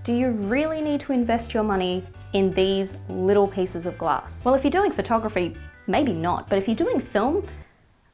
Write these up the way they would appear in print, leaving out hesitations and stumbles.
Do you really need to invest your money in these little pieces of glass? Well, if you're doing photography, maybe not, but if you're doing film,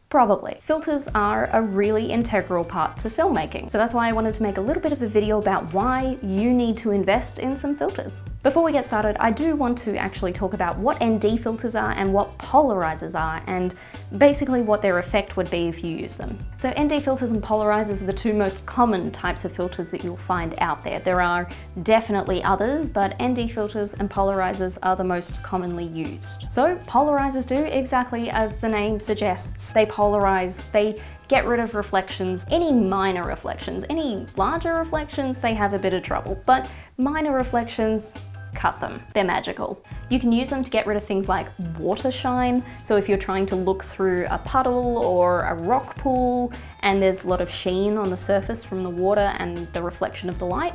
probably. Filters are a really integral part to filmmaking. So that's why I wanted to make a little bit of a video about why you need to invest in some filters. Before we get started, I do want to actually talk about what ND filters are and what polarizers are, and basically what their effect would be if you use them. So ND filters and polarizers are the two most common types of filters that you'll find out there. There are definitely others, but ND filters and polarizers are the most commonly used. So polarizers do exactly as the name suggests. They polarize, they get rid of reflections, any minor reflections. Any larger reflections, they have a bit of trouble, but minor reflections, cut them. They're magical. You can use them to get rid of things like water shine. So if you're trying to look through a puddle or a rock pool and there's a lot of sheen on the surface from the water and the reflection of the light,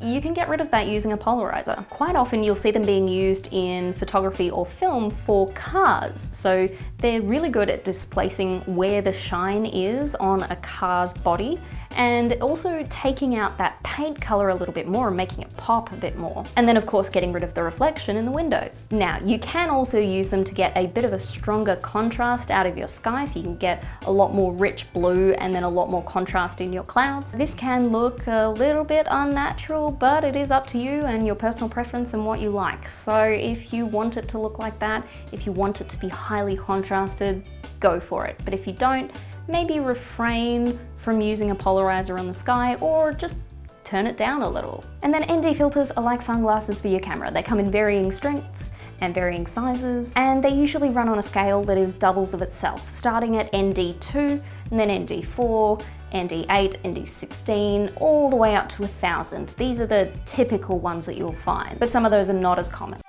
you can get rid of that using a polarizer. Quite often you'll see them being used in photography or film for cars. So they're really good at displacing where the shine is on a car's body and also taking out that paint color a little bit more and making it pop a bit more. And then of course getting rid of the reflection in the windows. Now you can also use them to get a bit of a stronger contrast out of your sky, so you can get a lot more rich blue and then a lot more contrast in your clouds. This can look a little bit unnatural, but it is up to you and your personal preference and what you like. So if you want it to look like that, if you want it to be highly contrasted, go for it. But if you don't, maybe refrain from using a polarizer on the sky or just turn it down a little. And then ND filters are like sunglasses for your camera. They come in varying strengths and varying sizes, and they usually run on a scale that is doubles of itself, starting at ND2 and then ND4, ND8, ND16, all the way up to 1000. These are the typical ones that you'll find, but some of those are not as common.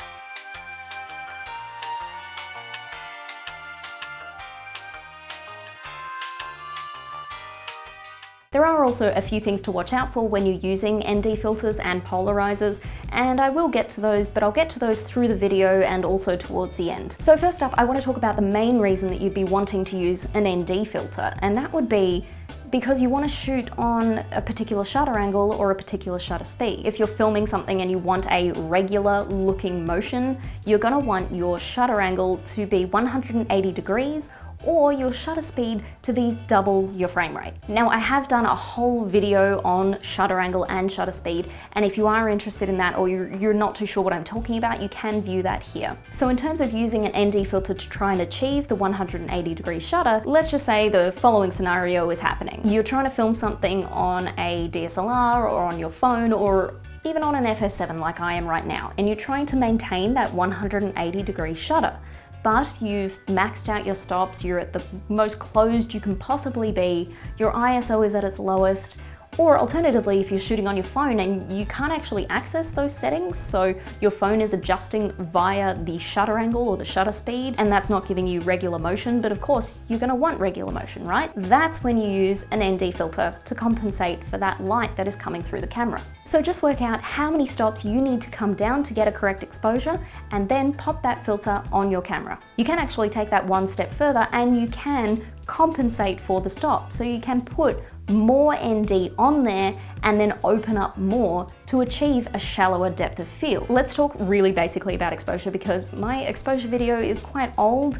There are also a few things to watch out for when you're using ND filters and polarizers, and I will get to those, but I'll get to those through the video and also towards the end. So first up, I want to talk about the main reason that you'd be wanting to use an ND filter, and that would be because you want to shoot on a particular shutter angle or a particular shutter speed. If you're filming something and you want a regular looking motion, you're going to want your shutter angle to be 180 degrees or your shutter speed to be double your frame rate. Now, I have done a whole video on shutter angle and shutter speed, and if you are interested in that or you're not too sure what I'm talking about, you can view that here. So in terms of using an ND filter to try and achieve the 180 degree shutter, let's just say the following scenario is happening. You're trying to film something on a DSLR or on your phone or even on an FS7 like I am right now, and you're trying to maintain that 180 degree shutter. But you've maxed out your stops, you're at the most closed you can possibly be, your ISO is at its lowest, or alternatively, if you're shooting on your phone and you can't actually access those settings, so your phone is adjusting via the shutter angle or the shutter speed, and that's not giving you regular motion, but of course you're gonna want regular motion, right? That's when you use an ND filter to compensate for that light that is coming through the camera. So just work out how many stops you need to come down to get a correct exposure, and then pop that filter on your camera. You can actually take that one step further and you can compensate for the stop. So you can put more ND on there and then open up more to achieve a shallower depth of field. Let's talk really basically about exposure because my exposure video is quite old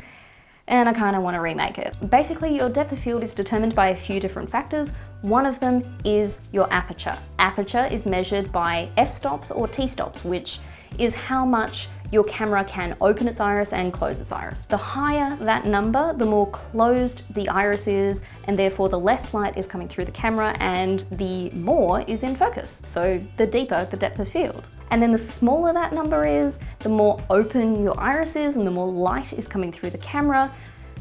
and I kind of want to remake it. Basically, your depth of field is determined by a few different factors. One of them is your aperture. Aperture is measured by f-stops or t-stops, which is how much your camera can open its iris and close its iris. The higher that number, the more closed the iris is, and therefore the less light is coming through the camera and the more is in focus. So the deeper the depth of field. And then the smaller that number is, the more open your iris is and the more light is coming through the camera.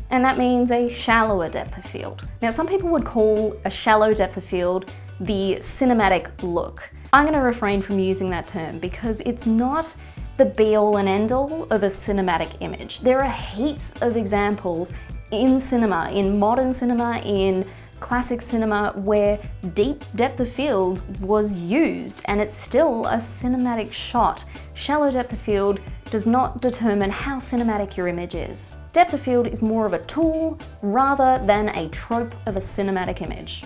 And that means a shallower depth of field. Now, some people would call a shallow depth of field the cinematic look. I'm going to refrain from using that term because it's not the be-all and end-all of a cinematic image. There are heaps of examples in cinema, in modern cinema, in classic cinema, where deep depth of field was used and it's still a cinematic shot. Shallow depth of field does not determine how cinematic your image is. Depth of field is more of a tool rather than a trope of a cinematic image.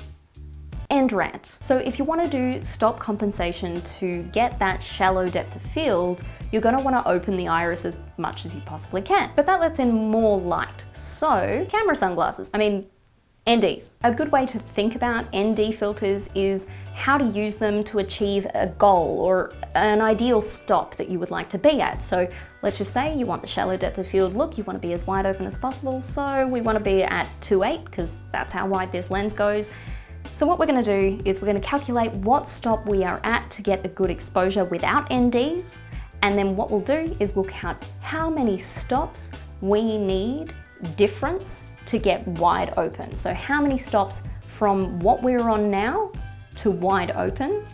End rant. So if you want to do stop compensation to get that shallow depth of field, you're going to want to open the iris as much as you possibly can. But that lets in more light. So camera sunglasses. I mean, NDs. A good way to think about ND filters is how to use them to achieve a goal or an ideal stop that you would like to be at. So let's just say you want the shallow depth of field look, you want to be as wide open as possible, so we want to be at 2.8 because that's how wide this lens goes. So what we're going to do is we're going to calculate what stop we are at to get a good exposure without NDs, and then what we'll do is we'll count how many stops we need difference to get wide open. So how many stops from what we're on now to wide open,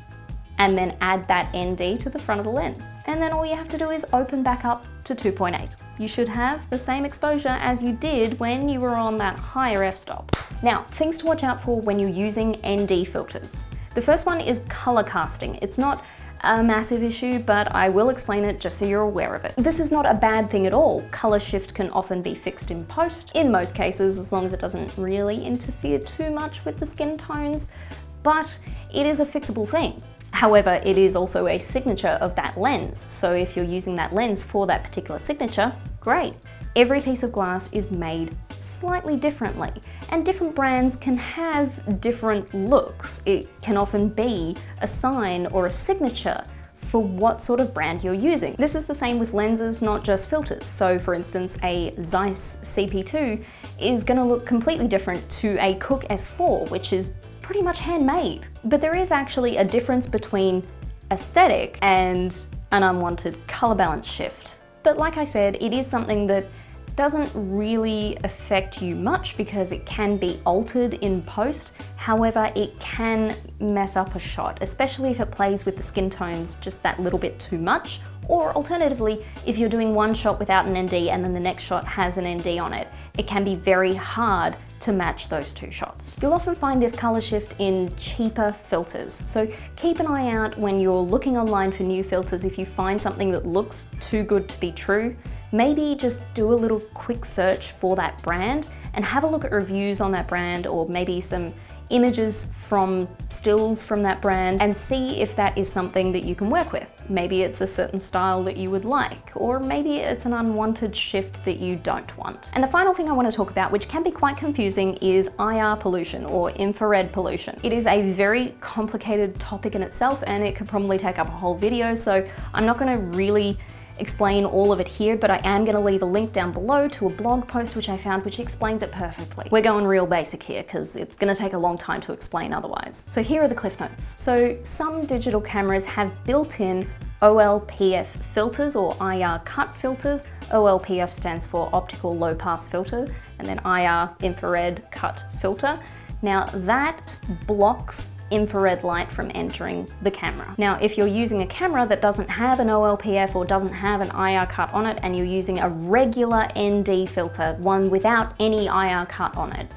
and then add that ND to the front of the lens. And then all you have to do is open back up to 2.8. You should have the same exposure as you did when you were on that higher f-stop. Now, things to watch out for when you're using ND filters. The first one is color casting. It's not a massive issue, but I will explain it just so you're aware of it. This is not a bad thing at all. Color shift can often be fixed in post, in most cases, as long as it doesn't really interfere too much with the skin tones, but it is a fixable thing. However, it is also a signature of that lens, so if you're using that lens for that particular signature, great. Every piece of glass is made slightly differently, and different brands can have different looks. It can often be a sign or a signature for what sort of brand you're using. This is the same with lenses, not just filters. So for instance, a Zeiss CP2 is going to look completely different to a Cooke S4, which is pretty much handmade. But there is actually a difference between aesthetic and an unwanted color balance shift. But like I said, it is something that doesn't really affect you much because it can be altered in post. However, it can mess up a shot, especially if it plays with the skin tones just that little bit too much. Or alternatively, if you're doing one shot without an ND and then the next shot has an ND on it, it can be very hard to match those two shots. You'll often find this color shift in cheaper filters. So keep an eye out when you're looking online for new filters. If you find something that looks too good to be true, maybe just do a little quick search for that brand and have a look at reviews on that brand, or maybe some images from stills from that brand, and see if that is something that you can work with. Maybe it's a certain style that you would like, or maybe it's an unwanted shift that you don't want. And the final thing I want to talk about, which can be quite confusing, is IR pollution or infrared pollution. It is a very complicated topic in itself, and it could probably take up a whole video, so I'm not going to really explain all of it here, but I am going to leave a link down below to a blog post which I found which explains it perfectly. We're going real basic here because it's going to take a long time to explain otherwise. So here are the cliff notes. So some digital cameras have built-in OLPF filters or IR cut filters. OLPF stands for optical low pass filter, and then IR infrared cut filter. Now that blocks infrared light from entering the camera. Now, if you're using a camera that doesn't have an OLPF or doesn't have an IR cut on it, and you're using a regular ND filter, one without any IR cut on it,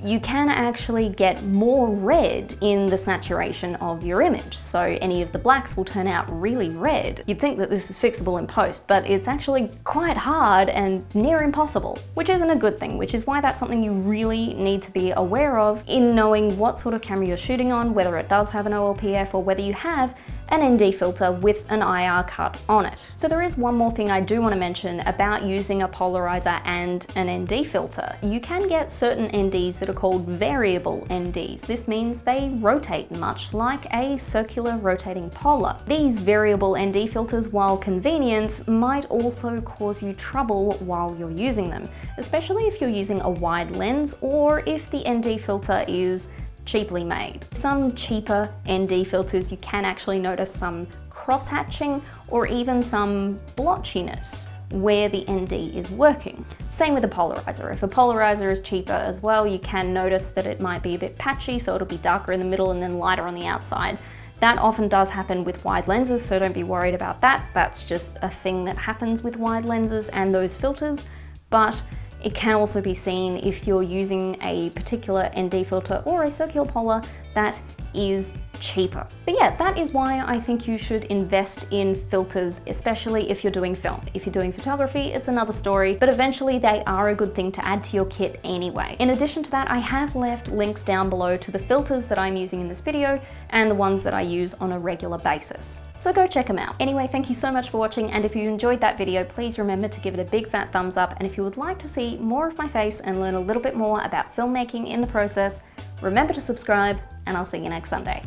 you can actually get more red in the saturation of your image. So any of the blacks will turn out really red. You'd think that this is fixable in post, but it's actually quite hard and near impossible, which isn't a good thing, which is why that's something you really need to be aware of in knowing what sort of camera you're shooting on, whether it does have an OLPF or whether you have an ND filter with an IR cut on it. So there is one more thing I do want to mention about using a polarizer and an ND filter. You can get certain NDs that are called variable NDs. This means they rotate much like a circular rotating polar. These variable ND filters, while convenient, might also cause you trouble while you're using them, especially if you're using a wide lens or if the ND filter is cheaply made. Some cheaper ND filters, you can actually notice some cross-hatching or even some blotchiness where the ND is working. Same with a polarizer. If a polarizer is cheaper as well, you can notice that it might be a bit patchy, so it'll be darker in the middle and then lighter on the outside. That often does happen with wide lenses, so don't be worried about that. That's just a thing that happens with wide lenses and those filters, but it can also be seen if you're using a particular ND filter or a circular polar that is cheaper. But yeah, that is why I think you should invest in filters, especially if you're doing film. If you're doing photography, it's another story, but eventually they are a good thing to add to your kit anyway. In addition to that, I have left links down below to the filters that I'm using in this video and the ones that I use on a regular basis. So go check them out. Anyway, thank you so much for watching, and if you enjoyed that video, please remember to give it a big fat thumbs up, and if you would like to see more of my face and learn a little bit more about filmmaking in the process, remember to subscribe, and I'll see you next Sunday.